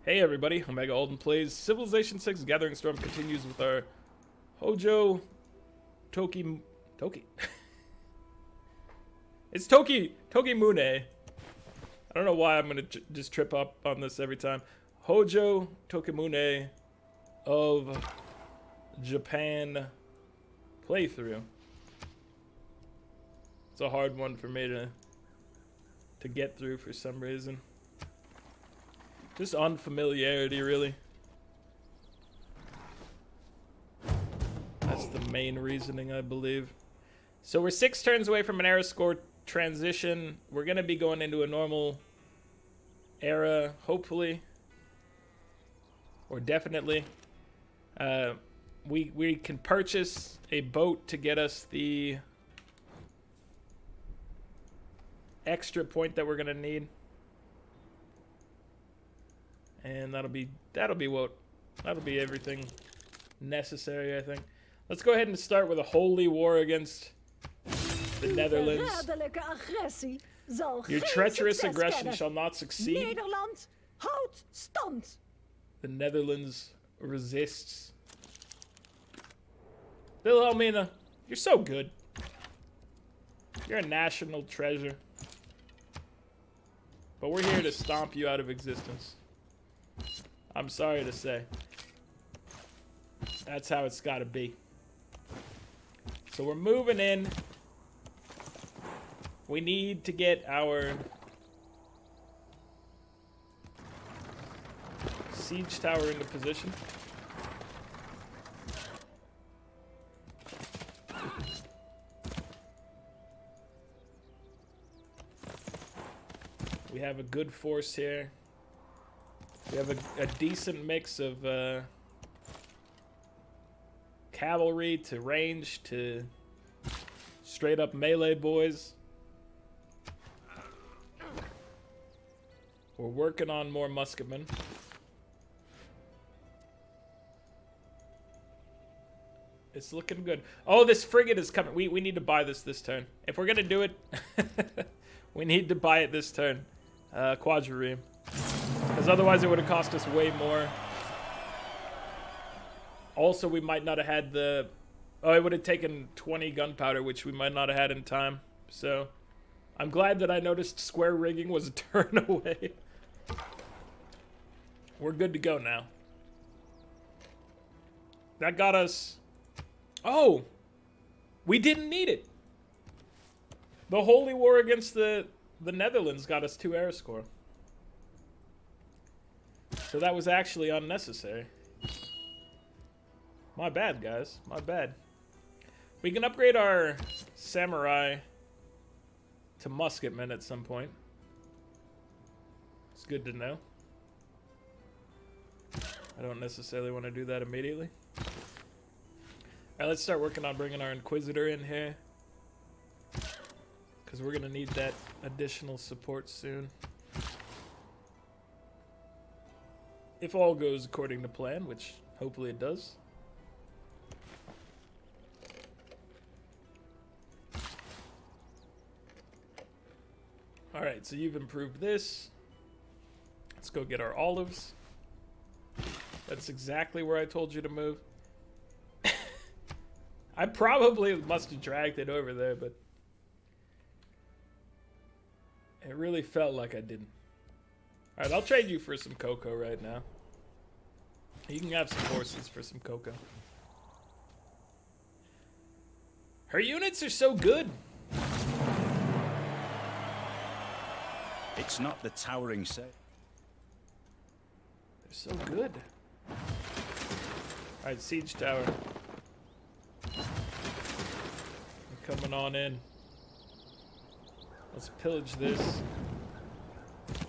Hey everybody, Omega Alden plays Civilization 6 Gathering Storm continues with our Hojo Toki. It's Tokimune. I don't know why I'm gonna just trip up on this every time. Hojo Tokimune of Japan playthrough. It's a hard one for me to get through for some reason. Just unfamiliarity, really. That's the main reasoning, I believe. So we're 6 turns away from an era score transition. We're going to be going into a normal era, hopefully. Or definitely. We can purchase a boat to get us the extra point that we're going to need. And that'll be everything necessary, I think. Let's go ahead and start with a holy war against the Netherlands. Your treacherous aggression shall not succeed. Nederland houdt stand. The Netherlands resists. Wilhelmina, you're so good. You're a national treasure. But we're here to stomp you out of existence. I'm sorry to say. That's how it's gotta be. So we're moving in. We need to get our siege tower into position. We have a good force here. We have a decent mix of cavalry to range to straight up melee boys. We're working on more musketmen. It's looking good. Oh, this frigate is coming. We need to buy this turn. If we're gonna do it, we need to buy it this turn. Quadrireme. Because otherwise it would have cost us way more. Also, we might not have had the... Oh, it would have taken 20 gunpowder, which we might not have had in time. So, I'm glad that I noticed square rigging was a turn away. We're good to go now. That got us... Oh! We didn't need it! The Holy War against the Netherlands got us 2 air score. So that was actually unnecessary. My bad, guys. My bad. We can upgrade our samurai to musketmen at some point. It's good to know. I don't necessarily want to do that immediately. Alright, let's start working on bringing our Inquisitor in here. Because we're going to need that additional support soon. If all goes according to plan, which hopefully it does. Alright, so you've improved this. Let's go get our olives. That's exactly where I told you to move. I probably must have dragged it over there, but it really felt like I didn't. Alright, I'll trade you for some cocoa right now. You can have some horses for some cocoa. Her units are so good. It's not the towering set. They're so good. Alright, siege tower. You're coming on in. Let's pillage this.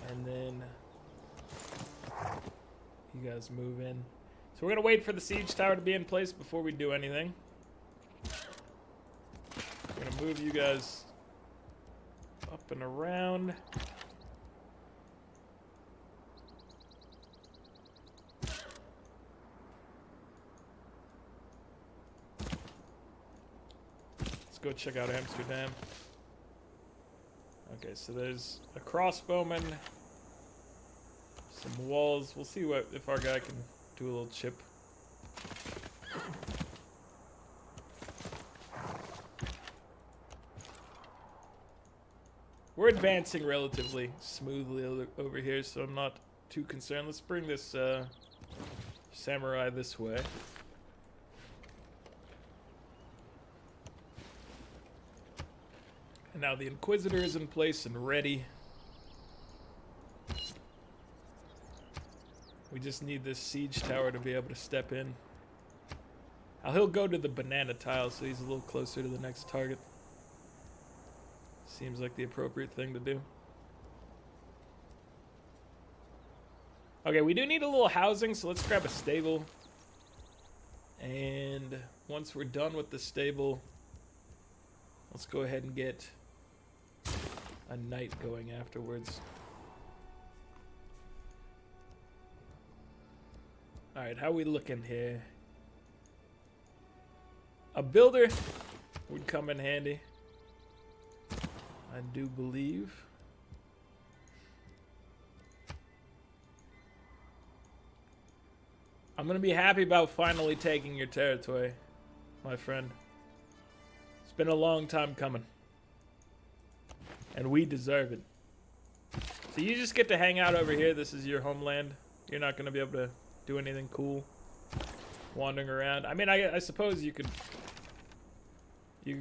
And then you guys move in. So we're gonna wait for the siege tower to be in place before we do anything. We're gonna move you guys up and around. Let's go check out Amsterdam. Okay, so there's a crossbowman Some walls. We'll see what if our guy can do a little chip. We're advancing relatively smoothly over here, so I'm not too concerned. Let's bring this samurai this way. And now the Inquisitor is in place and ready. We just need this siege tower to be able to step in. He'll go to the banana tile, so he's a little closer to the next target. Seems like the appropriate thing to do. Okay, we do need a little housing, so let's grab a stable. And once we're done with the stable, let's go ahead and get a knight going afterwards. Alright, how we looking here? A builder would come in handy, I do believe. I'm gonna be happy about finally taking your territory, my friend. It's been a long time coming. And we deserve it. So you just get to hang out over here. This is your homeland. You're not gonna be able to do anything cool wandering around. I mean, I suppose you could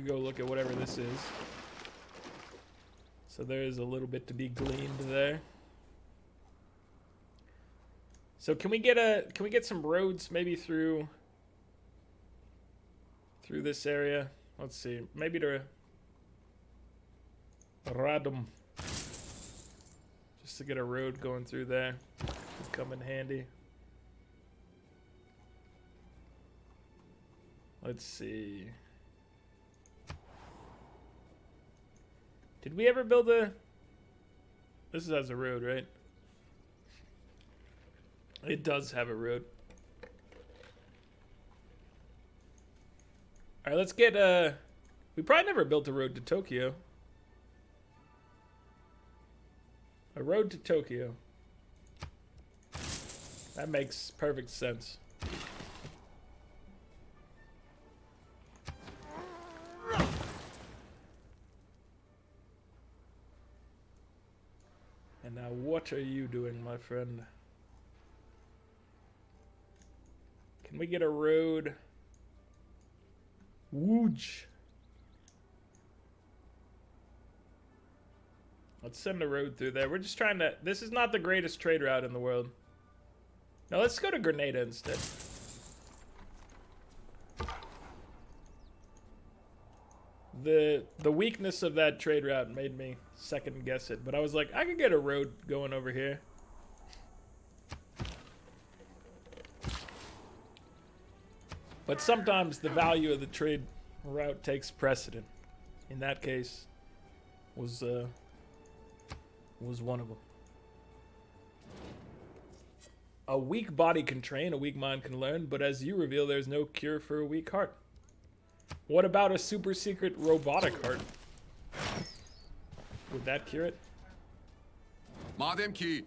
go look at whatever this is. So there is a little bit to be gleaned there. So can we get some roads maybe through this area? Let's see. Maybe to Radom. Just to get a road going through there. Would come in handy. Let's see. Did we ever build a... This has a road, right? It does have a road. Alright, let's get we probably never built a road to Tokyo. A road to Tokyo. That makes perfect sense. And now what are you doing, my friend? Can we get a road? Wooj. Let's send a road through there. We're just trying to... This is not the greatest trade route in the world. No, let's go to Grenada instead. The weakness of that trade route made me second guess it. But I was like, I could get a road going over here. But sometimes the value of the trade route takes precedent. In that case, was one of them. A weak body can train, a weak mind can learn, but as you reveal, there's no cure for a weak heart. What about a super secret robotic heart? Would that cure it? You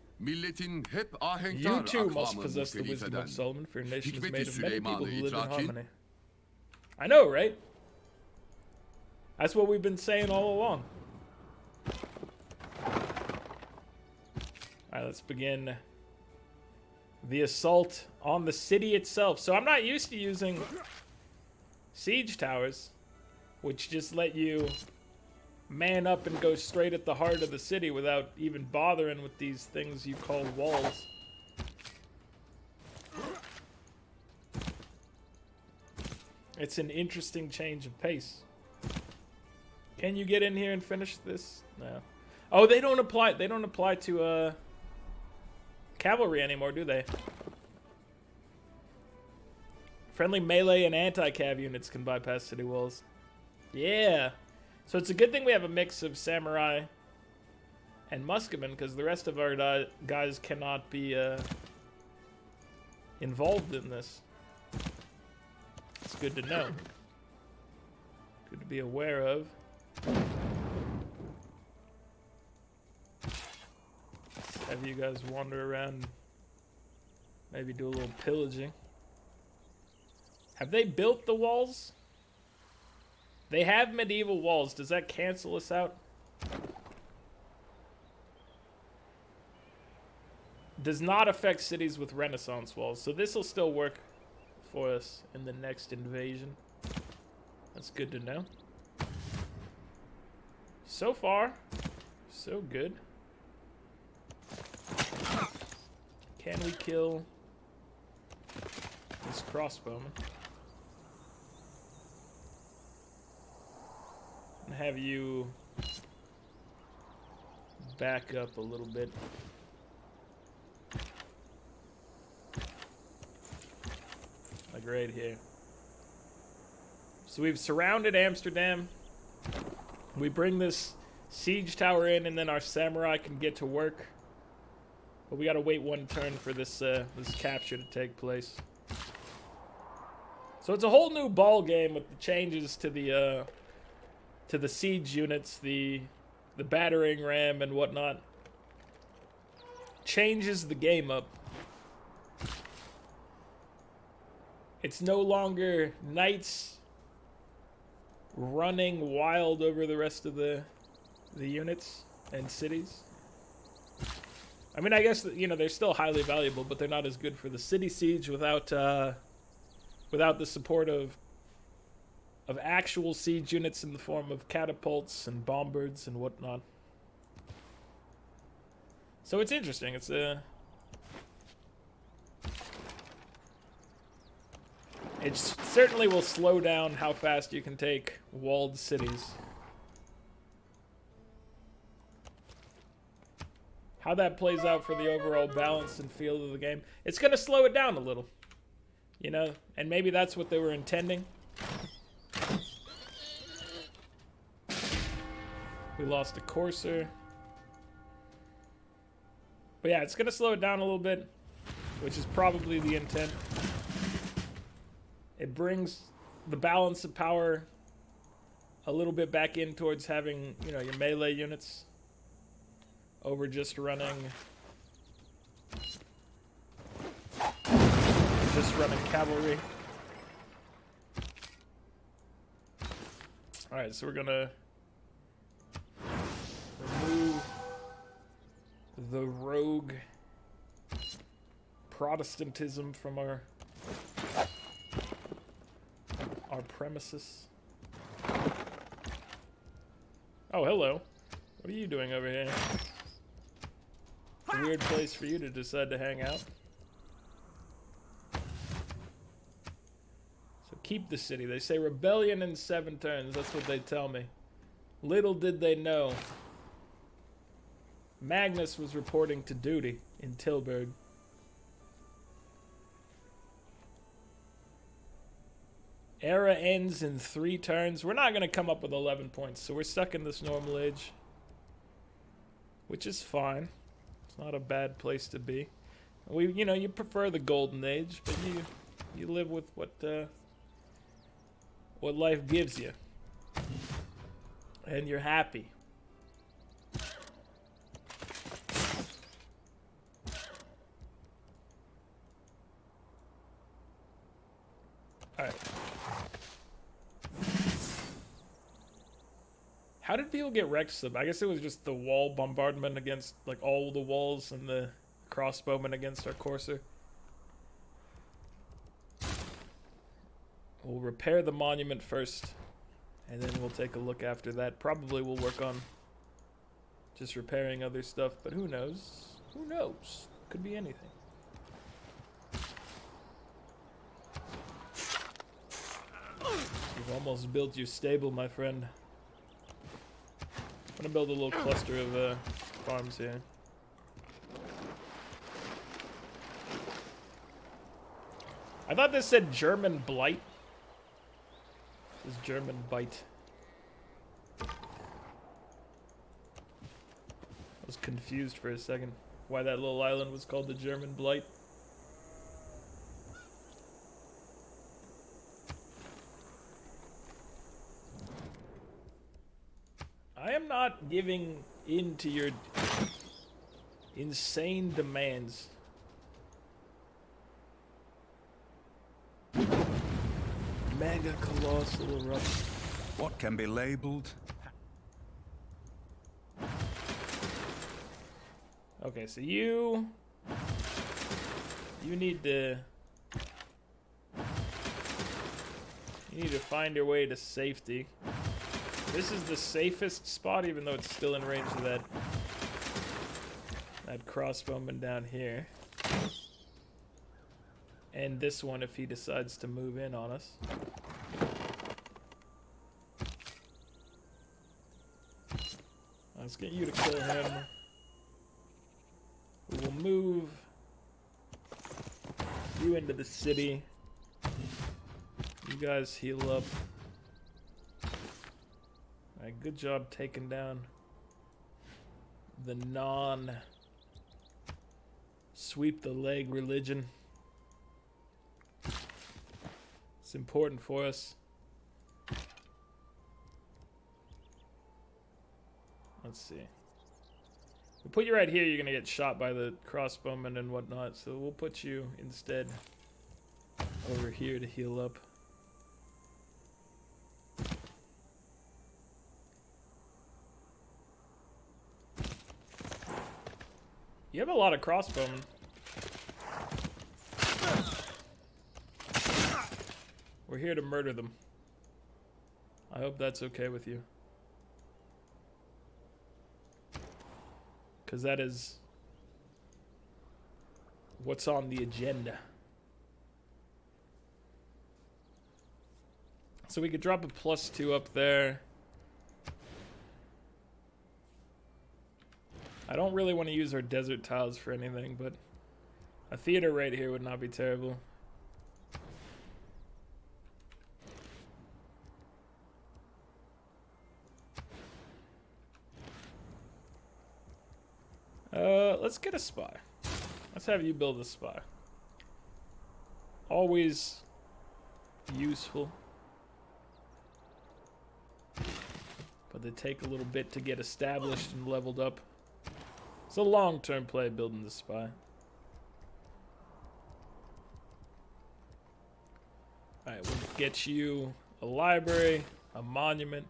too must possess the wisdom of Solomon, for your nation is made of many people who live in harmony. I know, right? That's what we've been saying all along. Alright, let's begin the assault on the city itself. So I'm not used to using siege towers, which just let you man up and go straight at the heart of the city without even bothering with these things you call walls. It's an interesting change of pace. Can you get in here and finish this? No. Oh, they don't apply to cavalry anymore, do they? Friendly melee and anti-cav units can bypass city walls. Yeah. So it's a good thing we have a mix of samurai and musketmen, because the rest of our guys cannot be involved in this. It's good to know. Good to be aware of. Let's have Have you guys wander around, maybe do a little pillaging. Have they built the walls? They have medieval walls. Does that cancel us out? Does not affect cities with Renaissance walls. So this will still work for us in the next invasion. That's good to know. So far, so good. Can we kill this crossbowman? And have you back up a little bit. Like right here. So we've surrounded Amsterdam. We bring this siege tower in, and then our samurai can get to work. But we gotta wait one turn for this this capture to take place. So it's a whole new ball game with the changes to the siege units, the battering ram and whatnot. Changes the game up. It's no longer knights running wild over the rest of the units and cities. I mean, I guess, you know, they're still highly valuable, but they're not as good for the city siege without without the support of actual siege units in the form of catapults and bombards and whatnot. So it's interesting. It's it certainly will slow down how fast you can take walled cities. How that plays out for the overall balance and feel of the game, it's going to slow it down a little. You know, and maybe that's what they were intending. We lost a courser. But yeah, it's going to slow it down a little bit, which is probably the intent. It brings the balance of power a little bit back in towards having, you know, your melee units over just running cavalry. Alright, so we're gonna remove the rogue Protestantism from our premises. Oh, hello. What are you doing over here? It's a weird place for you to decide to hang out. So keep the city. They say rebellion in 7 turns. That's what they tell me. Little did they know. Magnus was reporting to duty in Tilburg. Era ends in 3 turns. We're not going to come up with 11 points, so we're stuck in this normal age. Which is fine. It's not a bad place to be. You know, you prefer the golden age, but you live with what life gives you. And you're happy. Alright. How did people get wrecked? I guess it was just the wall bombardment against, like, all the walls and the crossbowmen against our courser. We'll repair the monument first, and then we'll take a look after that. Probably we'll work on just repairing other stuff, but who knows? Who knows? Could be anything. You've almost built your stable, my friend. I'm gonna build a little cluster of farms here. I thought this said German blight. This is German bite. I was confused for a second why that little island was called the German blight. I am not giving in to your Insane demands. Mega colossal eruption. What can be labeled? Okay, so you need to find your way to safety. This is the safest spot, even though it's still in range of that crossbowman down here. And this one if he decides to move in on us. Let's get you to kill him. We will move you into the city. You guys heal up. Alright, good job taking down the non-sweep the leg religion. It's important for us. Let's see. We put you right here, you're gonna get shot by the crossbowmen and whatnot, so we'll put you instead over here to heal up. You have a lot of crossbowmen. We're here to murder them. I hope that's okay with you. Because that is what's on the agenda. So we could drop a +2 up there. I don't really want to use our desert tiles for anything, but a theater right here would not be terrible. Let's get a spy. Let's have you build a spy. Always useful. But they take a little bit to get established and leveled up. It's a long-term play building the spy. Alright, we'll get you a library, a monument.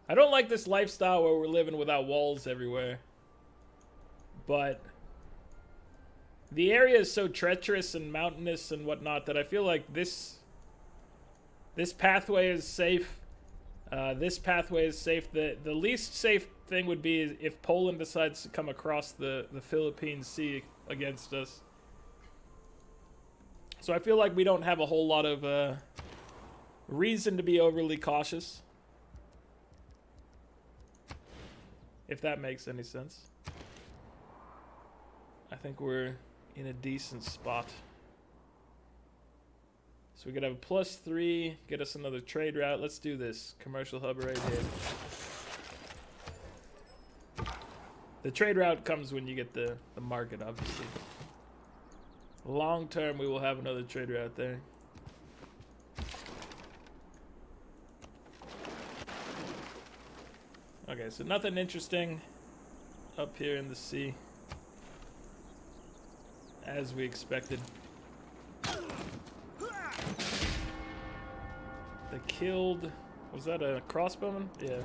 I don't like this lifestyle where we're living without walls everywhere. But the area is so treacherous and mountainous and whatnot that I feel like this pathway is safe. This pathway is safe. The least safe thing would be if Poland decides to come across the Philippine Sea against us. So I feel like we don't have a whole lot of reason to be overly cautious. If that makes any sense. I think we're in a decent spot. So we could have a +3, get us another trade route. Let's do this. Commercial hub right here. The trade route comes when you get the market, obviously. Long term, we will have another trade route there. Okay, so nothing interesting up here in the sea. As we expected. They killed... Was that a crossbowman? Yeah.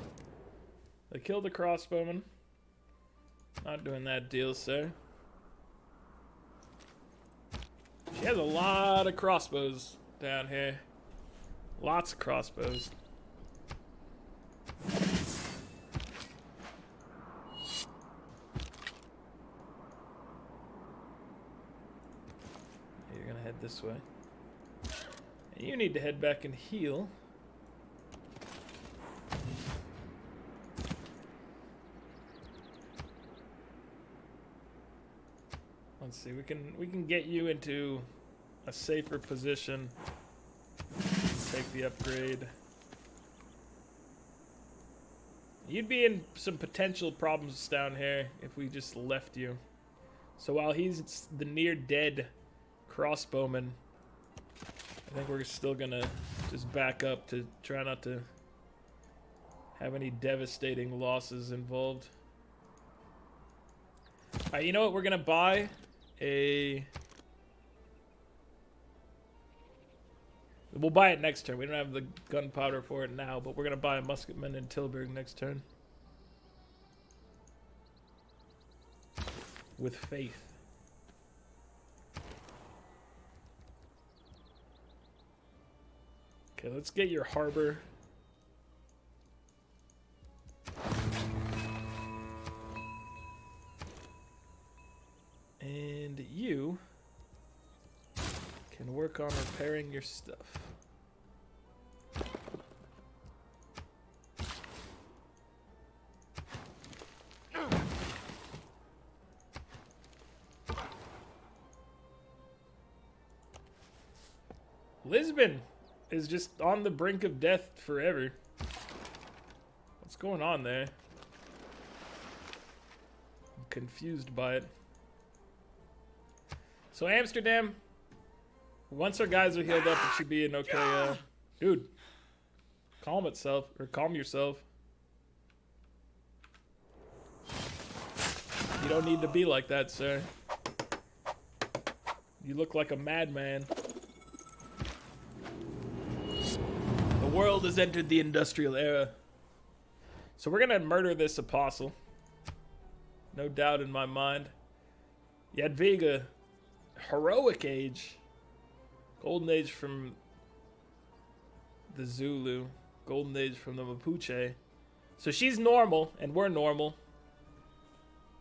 They killed a crossbowman. Not doing that deal, sir. She has a lot of crossbows down here. Lots of crossbows. You're gonna head this way. And you need to head back and heal. Let's see, we can get you into a safer position. Take the upgrade. You'd be in some potential problems down here if we just left you. So while he's the near dead crossbowman, I think we're still gonna just back up to try not to have any devastating losses involved. Alright, you know what? We're gonna buy a... We'll buy it next turn. We don't have the gunpowder for it now, but we're gonna buy a musketman in Tilburg next turn. With faith. Okay, let's get your harbor. And you can work on repairing your stuff. Lisbon is just on the brink of death forever. What's going on there? I'm confused by it. So Amsterdam, once our guys are healed up, it should be an okay, dude, calm itself, or calm yourself. You don't need to be like that, sir. You look like a madman. The world has entered the industrial era. So we're gonna murder this apostle. No doubt in my mind. Jadwiga, heroic age. Golden age from the Zulu. Golden age from the Mapuche. So she's normal, and we're normal.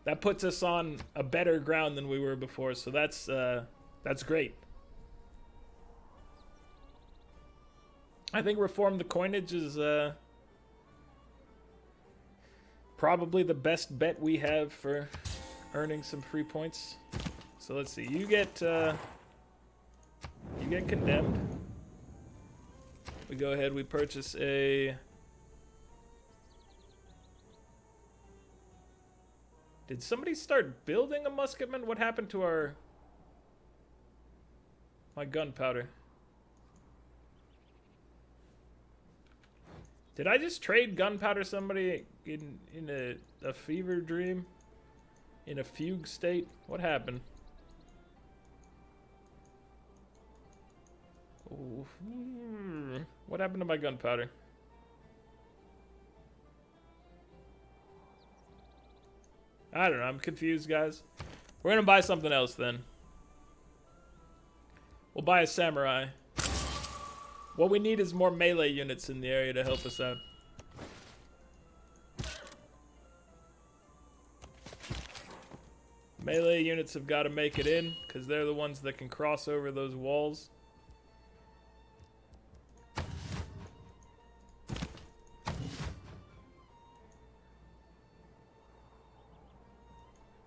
That puts us on a better ground than we were before, so that's great. I think reform the coinage is probably the best bet we have for earning some free points. So let's see. You get condemned. We go ahead. We purchase a. Did somebody start building a musketman? What happened to my gunpowder? Did I just trade gunpowder somebody in a fever dream? In a fugue state? What happened? Oh, what happened to my gunpowder? I don't know. I'm confused, guys. We're gonna buy something else then. We'll buy a samurai. What we need is more melee units in the area to help us out. Melee units have got to make it in, because they're the ones that can cross over those walls.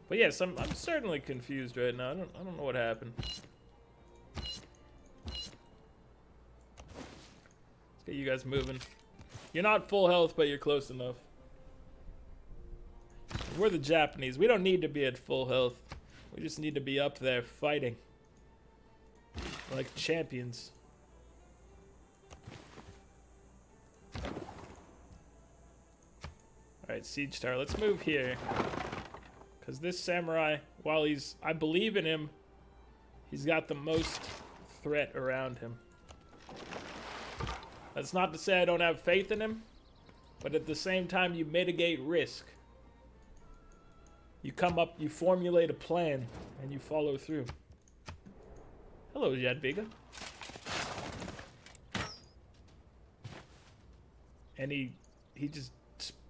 But yes, I'm certainly confused right now. I don't know what happened. Let's get you guys moving. You're not full health, but you're close enough. We're the Japanese. We don't need to be at full health. We just need to be up there fighting. Like champions. Alright, Siege Tower. Let's move here. Because this samurai, while I believe in him, he's got the most threat around him. That's not to say I don't have faith in him, but at the same time, you mitigate risk. You come up, you formulate a plan, and you follow through. Hello, Jadwiga. And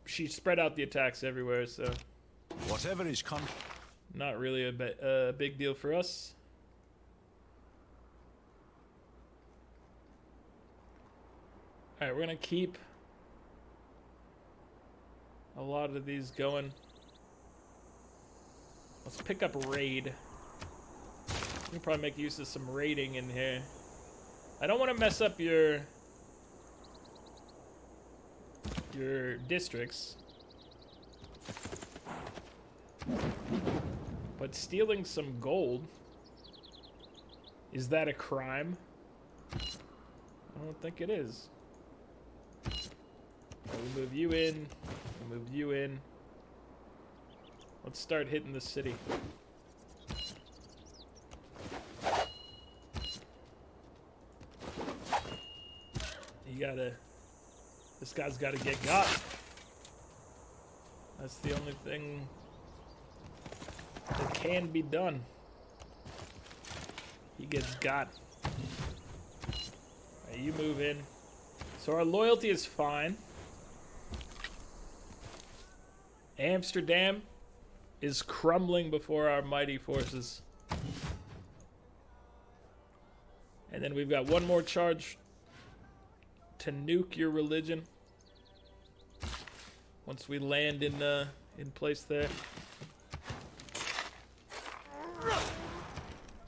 she spread out the attacks everywhere, so... Whatever is not really a big deal for us. Alright, we're gonna keep a lot of these going. Let's pick up raid. We can probably make use of some raiding in here. I don't want to mess up your districts. But stealing some gold, is that a crime? I don't think it is. Right, we move you in. We move you in. Let's start hitting the city. This guy's gotta get got. That's the only thing that can be done. He gets got. Right, you move in. So our loyalty is fine. Amsterdam is crumbling before our mighty forces. And then we've got one more charge to nuke your religion. Once we land in place there.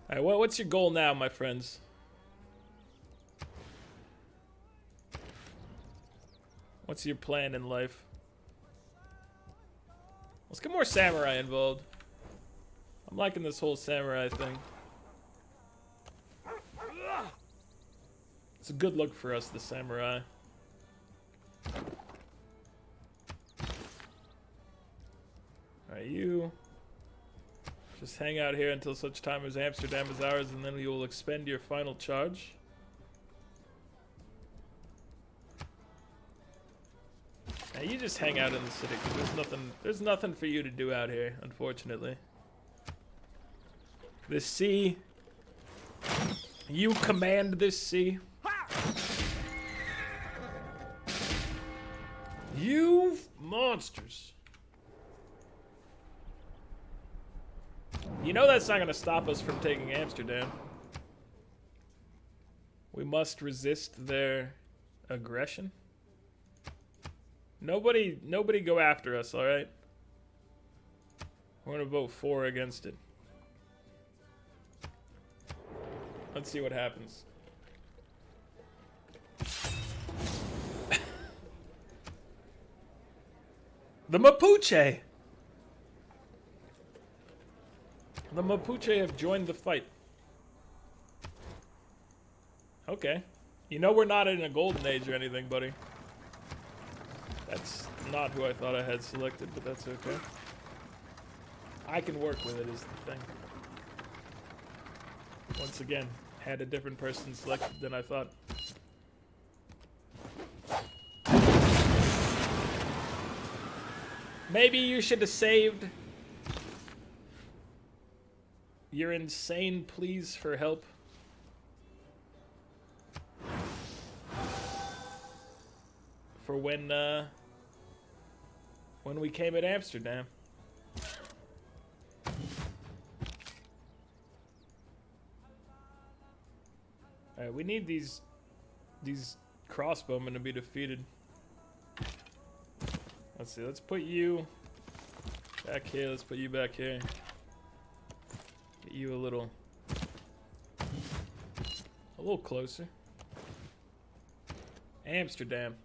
Alright, what's your goal now, my friends? What's your plan in life? Let's get more samurai involved. I'm liking this whole samurai thing. It's a good look for us, the samurai. Alright, you just hang out here until such time as Amsterdam is ours, and then you will expend your final charge. Now you just hang out in the city, because there's nothing for you to do out here, unfortunately. This sea, you command this sea. You monsters. You know that's not going to stop us from taking Amsterdam. We must resist their aggression. Nobody go after us, all right? We're going to vote for or against it. Let's see what happens. The Mapuche! The Mapuche have joined the fight. Okay. You know we're not in a golden age or anything, buddy. That's not who I thought I had selected, but that's okay. I can work with it is the thing. Once again, had a different person selected than I thought. Maybe you should have saved your insane pleas for help. For when we came at Amsterdam. Alright, we need these crossbowmen to be defeated. Let's see, let's put you back here, let's put you back here. Get you a little closer. Amsterdam.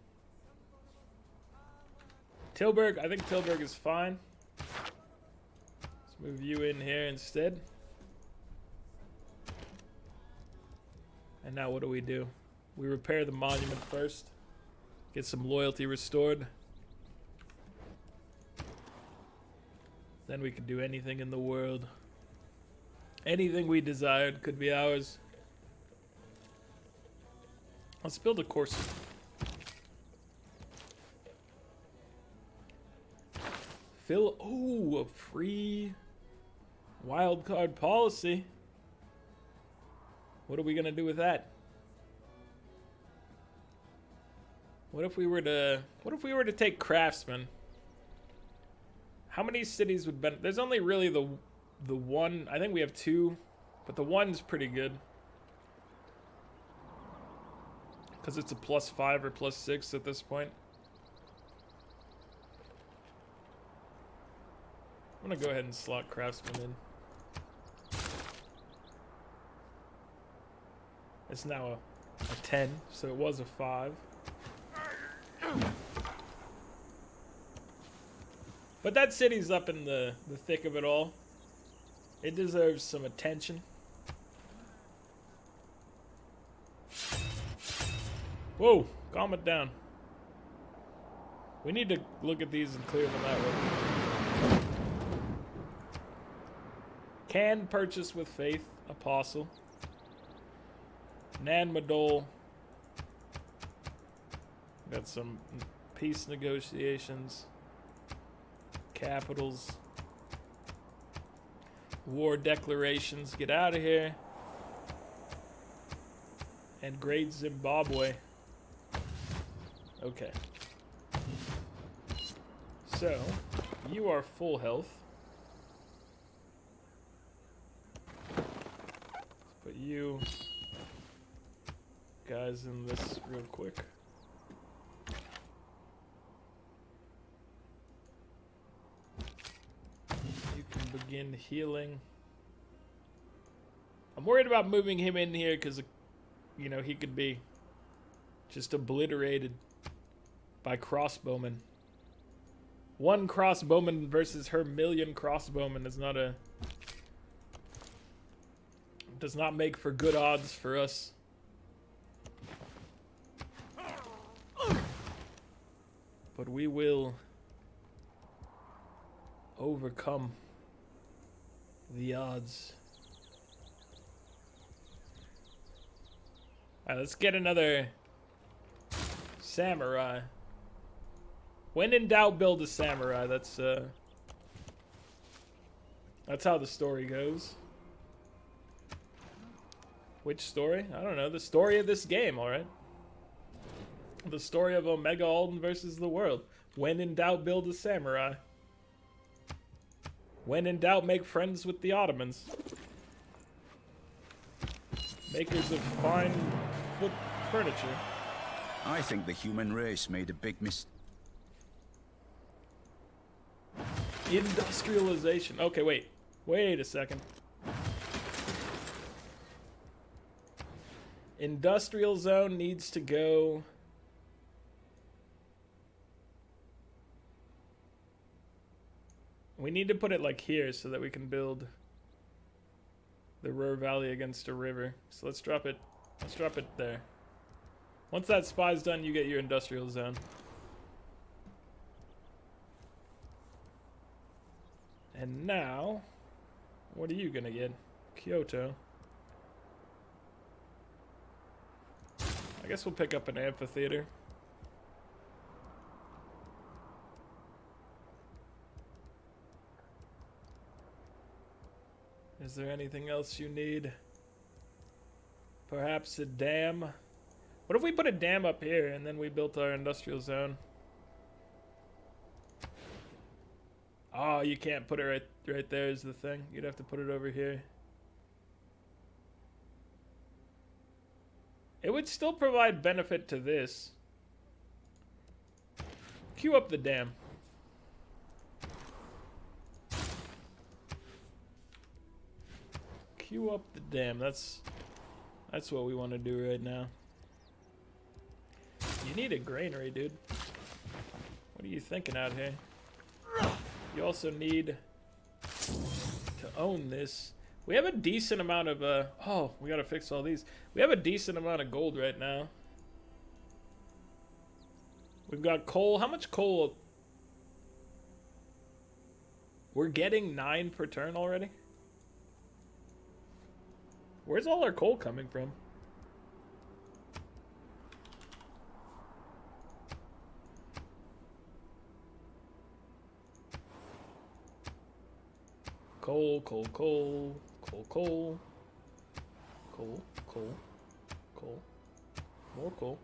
Tilburg, I think Tilburg is fine. Let's move you in here instead. And now what do? We repair the monument first. Get some loyalty restored. Then we could do anything in the world. Anything we desired could be ours. Let's build a course. A free wildcard policy. What are we gonna do with that? What if we were to take craftsmen? How many cities would benefit? There's only really the one. I think we have two, but the one's pretty good. Because it's a +5 or +6 at this point. I'm gonna go ahead and slot craftsman in. It's now a 10, so it was a 5. But that city's up in the thick of it all. It deserves some attention. Whoa, calm it down. We need to look at these and clear them out. Can purchase with faith. Apostle. Nan Madol. Got some peace negotiations. Capitals. War declarations. Get out of here. And Great Zimbabwe. Okay. So, you are full health. Let's put you guys in this real quick. You can begin healing. I'm worried about moving him in here because, you know, he could be just obliterated by crossbowmen. One crossbowman versus her million crossbowmen is not a... does not make for good odds for us. But we will overcome the odds. Alright, let's get another samurai. When in doubt, build a samurai. That's how the story goes. Which story? I don't know. The story of this game, alright? The story of Omega Alden versus the world. When in doubt, build a samurai. When in doubt, make friends with the Ottomans. Makers of fine foot furniture. I think the human race made a big mistake. Industrialization. Okay, wait. Wait a second. Industrial zone needs to go... We need to put it like here so that we can build the Ruhr Valley against a river. So let's drop it. Let's drop it there. Once that spy's done, you get your industrial zone. And now, what are you gonna get? Kyoto. I guess we'll pick up an amphitheater. Is there anything else you need? Perhaps a dam? What if we put a dam up here and then we built our industrial zone? Oh, you can't put it right there is the thing. You'd have to put it over here. It would still provide benefit to this. Queue up the dam. Queue up the dam. That's what we want to do right now. You need a granary, dude. What are you thinking out here? You also need to own this. We have a decent amount of oh, we gotta fix all these. We have a decent amount of gold right now. We've got coal. How much coal? We're getting 9 per turn already. Where's all our coal coming from? Coal, coal, coal, coal, coal, coal, coal, coal, more coal,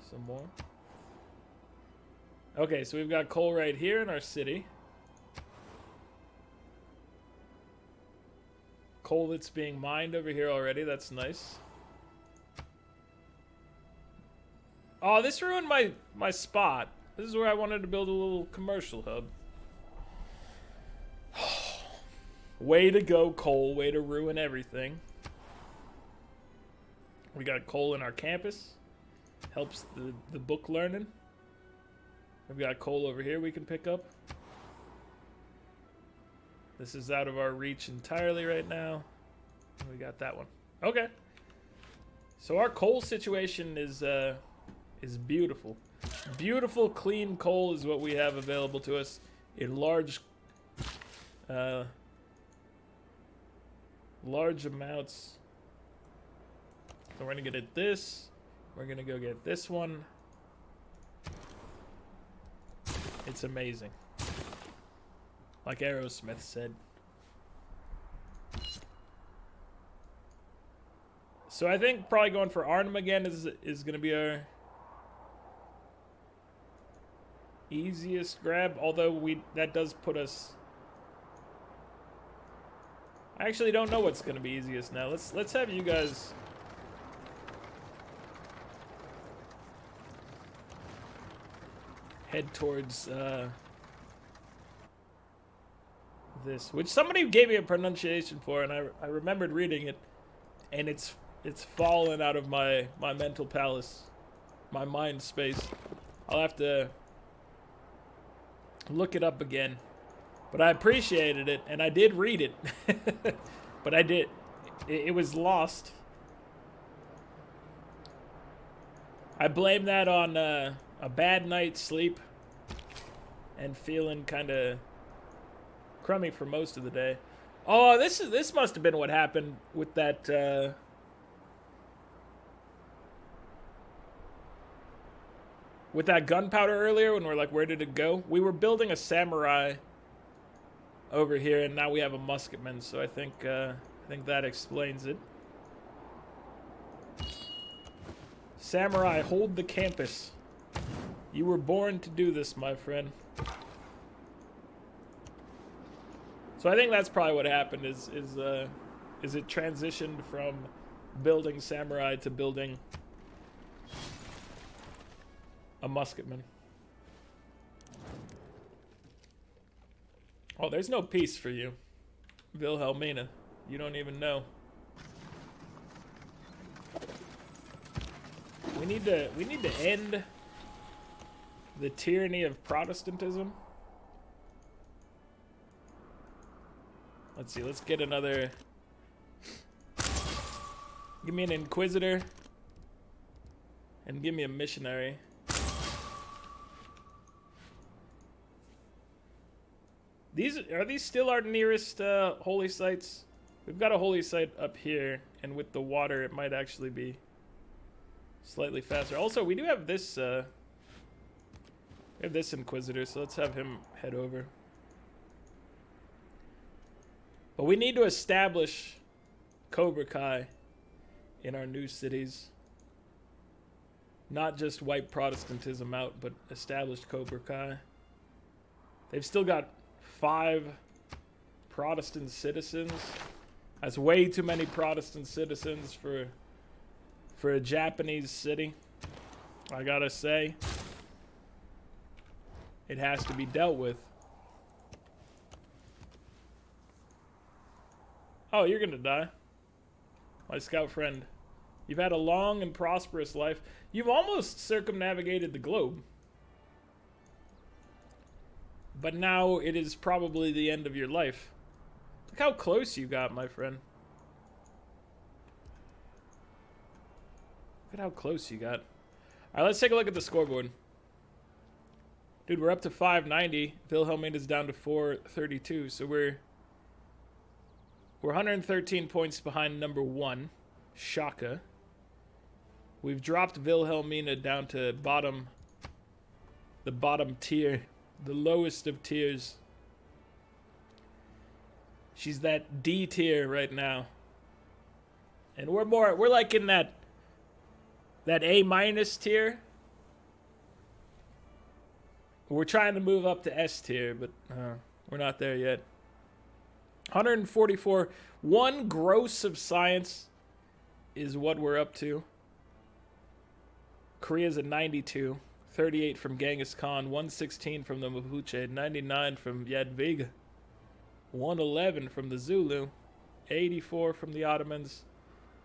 some more. Okay, so we've got coal right here in our city. Coal that's being mined over here already, that's nice. Oh, this ruined my spot. This is where I wanted to build a little commercial hub. Way to go, coal. Way to ruin everything. We got coal in our campus. Helps the book learning. We've got coal over here we can pick up. This is out of our reach entirely right now. We got that one. Okay. So our coal situation is beautiful. Beautiful, clean coal is what we have available to us in large large amounts. So we're gonna get this. We're gonna go get this one. It's amazing. Like Aerosmith said. So I think probably going for Arnhem again is gonna be our easiest grab, although that does put us. I actually don't know what's gonna be easiest now. Let's have you guys head towards this, which somebody gave me a pronunciation for, and I remembered reading it, and it's fallen out of my mental palace, my mind space. I'll have to look it up again, but I appreciated it, and I did read it. But it was lost. I blame that on a bad night's sleep and feeling kind of crummy for most of the day. Oh, this must have been what happened with that with that gunpowder earlier when we're like, where did it go? We were building a samurai over here, and now we have a musketman, so I think that explains it. Samurai, hold the campus. You were born to do this, my friend. So I think that's probably what happened is it transitioned from building samurai to building a musketman. Oh, there's no peace for you, Wilhelmina. You don't even know. We need to end the tyranny of Protestantism. Let's see. Let's get another. Give me an inquisitor, and give me a missionary. Are these still our nearest holy sites? We've got a holy site up here, and with the water, it might actually be slightly faster. Also, we do have this. We have this inquisitor, so let's have him head over. But we need to establish Cobra Kai in our new cities. Not just wipe Protestantism out, but established Cobra Kai. They've still got 5 Protestant citizens. That's way too many Protestant citizens for a Japanese city. I gotta say, it has to be dealt with. Oh, you're gonna die. My scout friend. You've had a long and prosperous life. You've almost circumnavigated the globe. But now it is probably the end of your life. Look how close you got, my friend. Look at how close you got. Alright, let's take a look at the scoreboard. Dude, we're up to 590. Wilhelmina's down to 432. So we're 113 points behind number 1, Shaka. We've dropped Wilhelmina down to the bottom tier. The lowest of tiers. She's that D tier right now. And we're like in that A minus tier. We're trying to move up to S tier, but we're not there yet. 144. 1 gross of science is what we're up to. Korea's at 92. 38 from Genghis Khan, 116 from the Mapuche, 99 from Jadwiga, 111 from the Zulu, 84 from the Ottomans,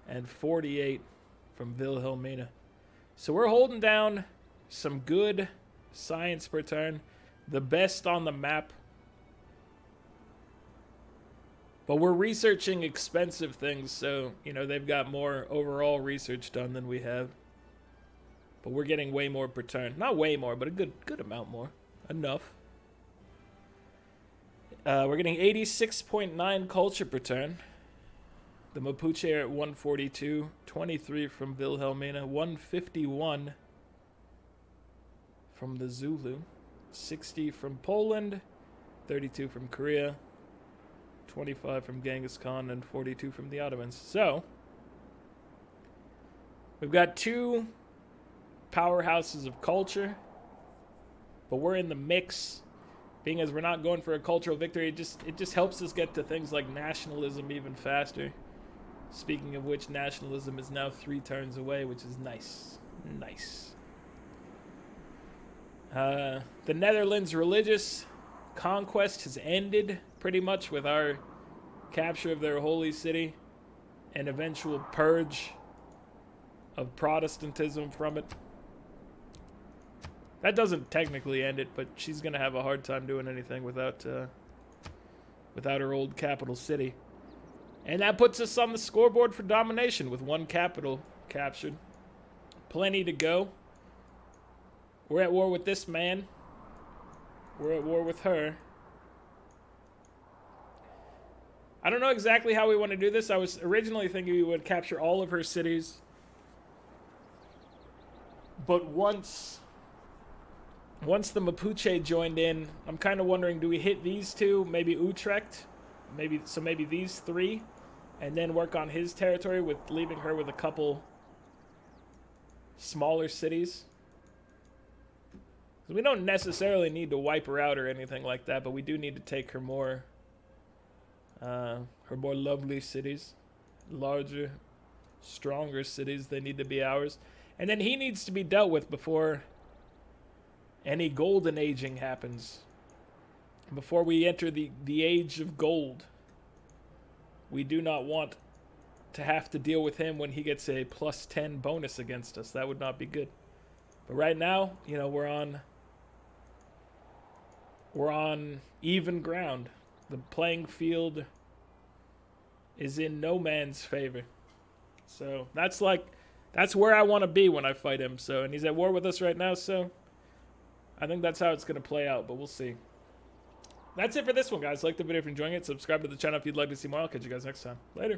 and 48 from Wilhelmina. So we're holding down some good science per turn, the best on the map. But we're researching expensive things, so, you know, they've got more overall research done than we have. But we're getting way more per turn. Not way more, but a good amount more. Enough. We're getting 86.9 culture per turn. The Mapuche are at 142, 23 from Wilhelmina, 151 from the Zulu, 60 from Poland, 32 from Korea, 25 from Genghis Khan, and 42 from the Ottomans. So, we've got two powerhouses of culture, but we're in the mix. Being as we're not going for a cultural victory, it just helps us get to things like nationalism even faster. Speaking of which, nationalism is now 3 turns away, which is nice. Nice. The Netherlands' religious conquest has ended pretty much with our capture of their holy city and eventual purge of Protestantism from it. That doesn't technically end it, but she's going to have a hard time doing anything without her old capital city. And that puts us on the scoreboard for domination with 1 capital captured. Plenty to go. We're at war with this man. We're at war with her. I don't know exactly how we want to do this. I was originally thinking we would capture all of her cities. But once the Mapuche joined in, I'm kind of wondering, do we hit these 2, maybe Utrecht, maybe these 3, and then work on his territory with leaving her with a couple smaller cities? We don't necessarily need to wipe her out or anything like that, but we do need to take her more lovely cities, larger, stronger cities. They need to be ours, and then he needs to be dealt with before any golden aging happens. Before we enter the age of gold. We do not want to have to deal with him when he gets a +10 bonus against us. That would not be good. But right now, you know, we're on even ground. The playing field is in no man's favor. So that's where I want to be when I fight him. So, and he's at war with us right now, so I think that's how it's going to play out, but we'll see. That's it for this one, guys. Like the video if you're enjoying it. Subscribe to the channel if you'd like to see more. I'll catch you guys next time. Later.